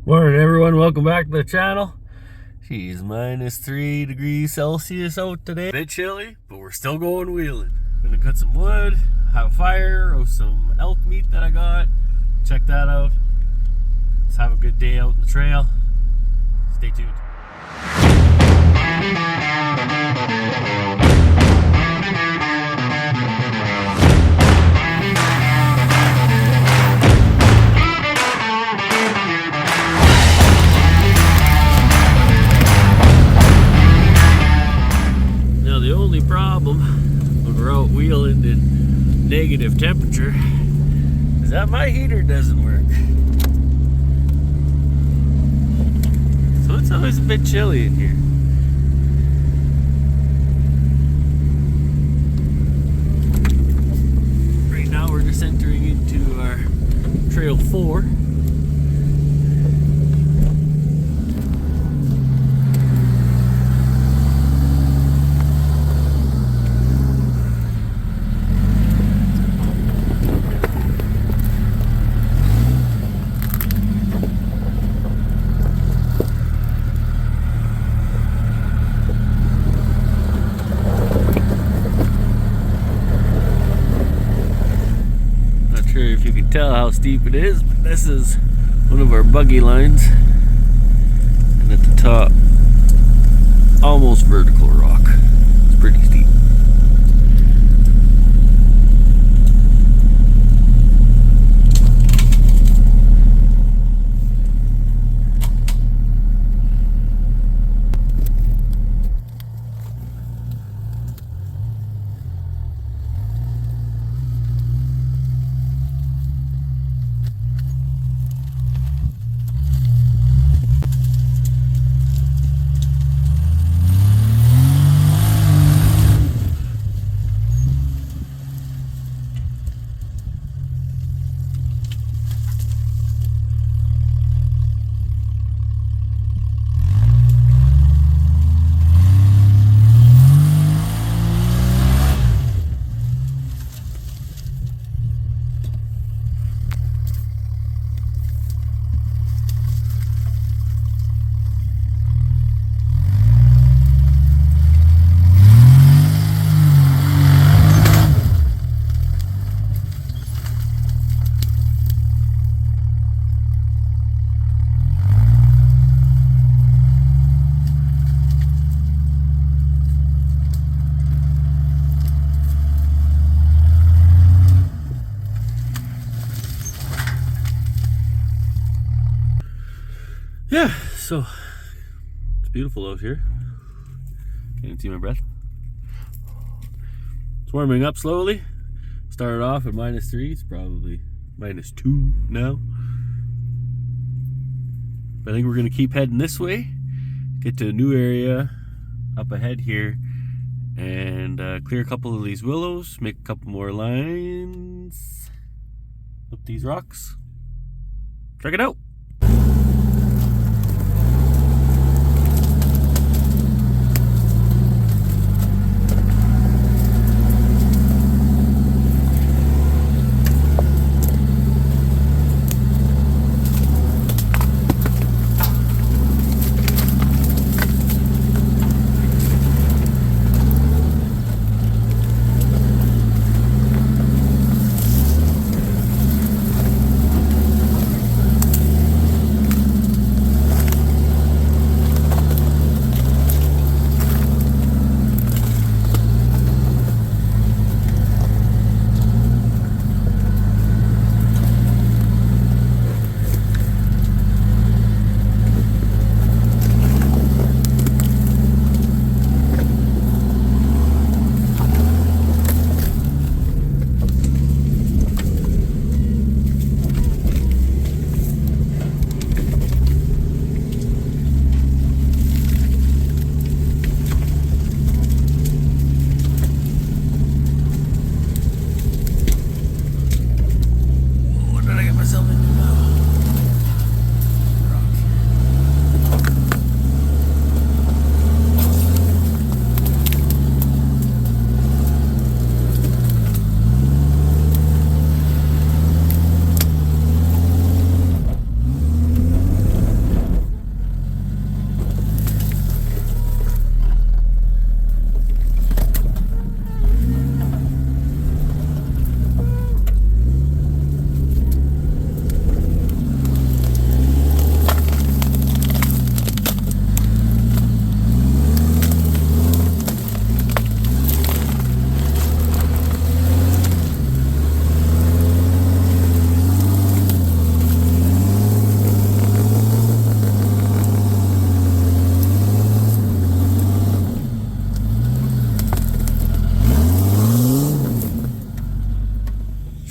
Morning everyone, welcome back to the channel. Geez, minus 3 degrees Celsius out today. A bit chilly, but we're still going wheeling. Gonna cut some wood, have a fire, roast some elk meat that I got. Check that out. Let's have a good day out in the trail. Stay tuned. Problem when we're out wheeling in negative temperature is that my heater doesn't work, so it's always a bit chilly in here. Right now we're just entering into our trail 4. If you can tell how steep it is, but this is one of our buggy lines, and at the top, almost vertical rock. It's pretty steep. Yeah, so it's beautiful out here. Can't even see my breath. It's warming up slowly. Started off at minus 3, it's probably minus 2 now. But I think we're gonna keep heading this way, get to a new area up ahead here, and clear a couple of these willows, make a couple more lines up these rocks. Check it out.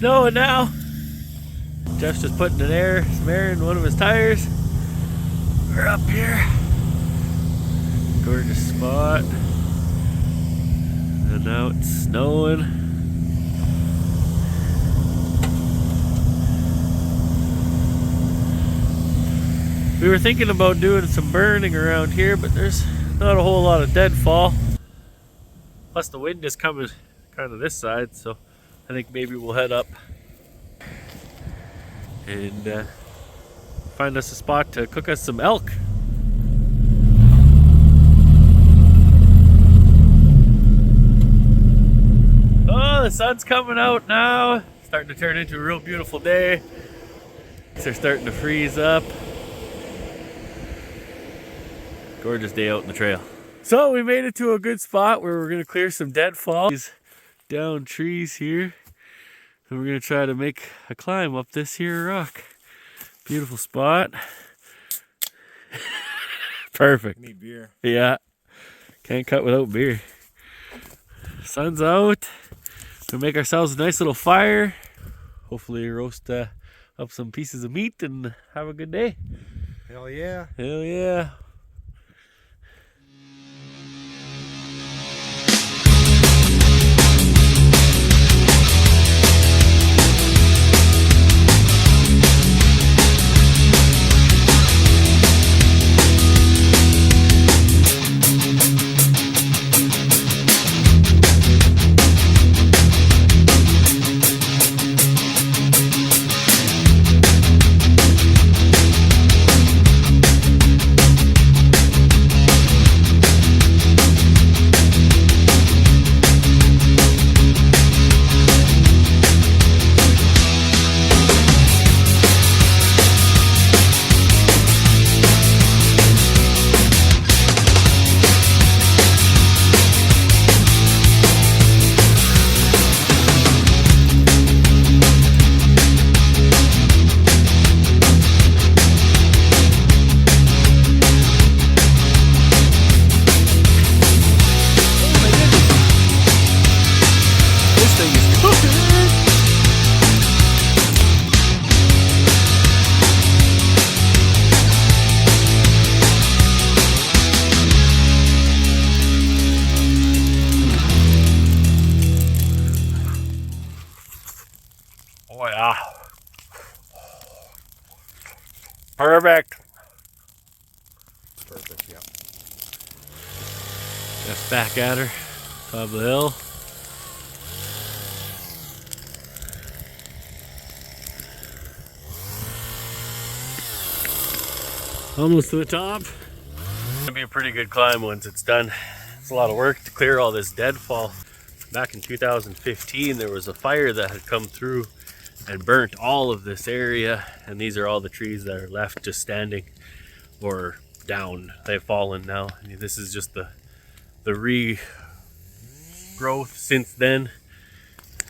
snowing now. Jeff's just putting some air in one of his tires. We're up here. Gorgeous spot. And now it's snowing. We were thinking about doing some burning around here, but there's not a whole lot of deadfall. Plus the wind is coming kind of this side, so I think maybe we'll head up and find us a spot to cook us some elk. Oh, the sun's coming out now. Starting to turn into a real beautiful day. They're starting to freeze up. Gorgeous day out in the trail. So we made it to a good spot where we're gonna clear some deadfall. These down trees here. And we're gonna try to make a climb up this here rock. Beautiful spot. Perfect. Need beer. Yeah. Can't cut without beer. Sun's out. We'll make ourselves a nice little fire. Hopefully roast up some pieces of meat and have a good day. Hell yeah. Hell yeah. Oh yeah. Perfect. Perfect, yeah. Just back at her, top of the hill. Almost to the top. It'll be a pretty good climb once it's done. It's a lot of work to clear all this deadfall. Back in 2015, there was a fire that had come through and burnt all of this area, and these are all the trees that are left just standing or down. They've fallen now. I mean, this is just the regrowth since then.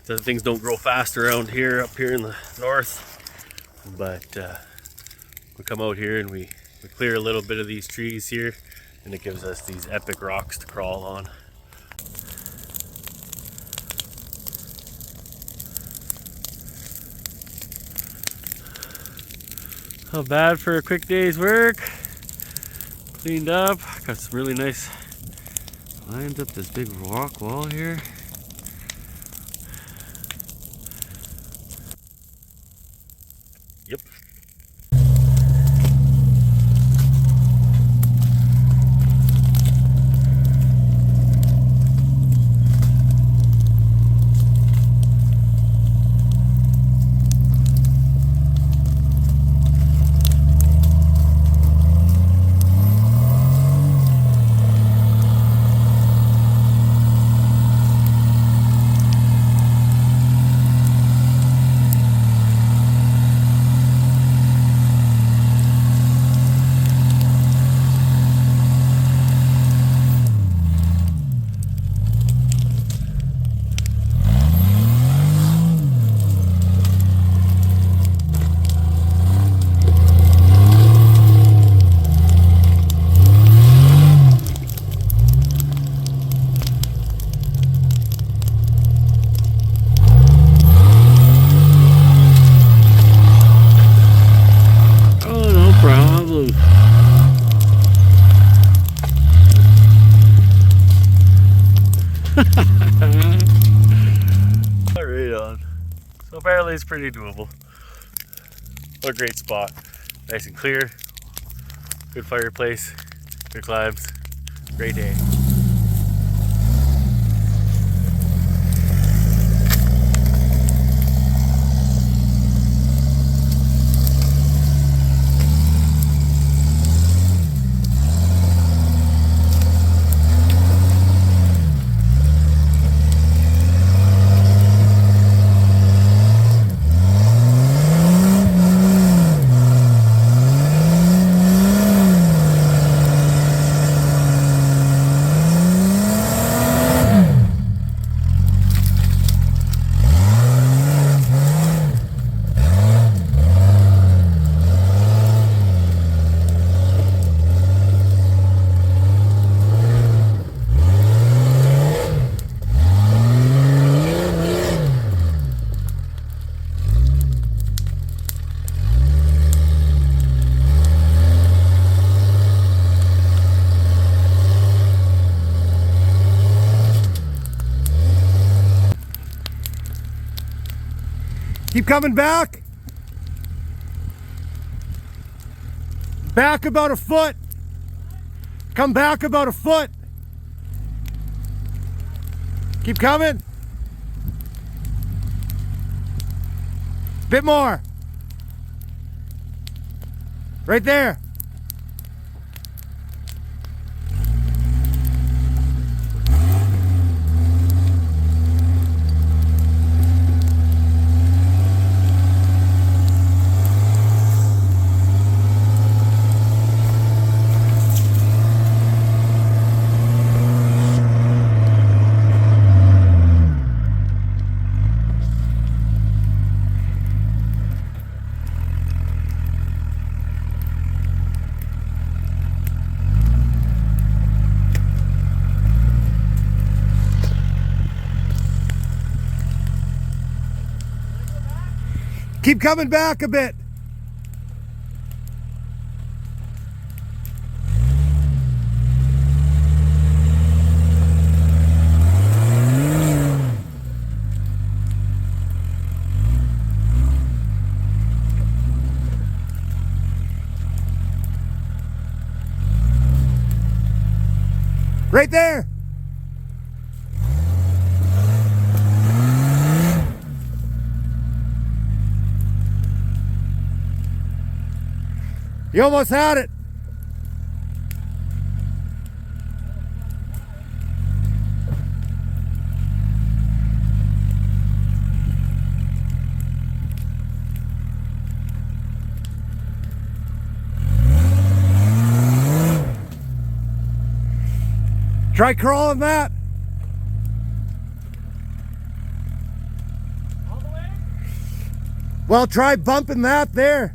So things don't grow fast around here, up here in the north, but we come out here and we clear a little bit of these trees here, and it gives us these epic rocks to crawl on. Not bad for a quick day's work. Cleaned up. Got some really nice lines up this big rock wall here. Yep. Right on. So apparently it's pretty doable. What a great spot. Nice and clear. Good fireplace. Good climbs. Great day. Keep coming back. Back about a foot. Come back about a foot. Keep coming. Bit more. Right there. Keep coming back a bit. Right there. You almost had it. Try crawling that. All the way? Well, try bumping that there.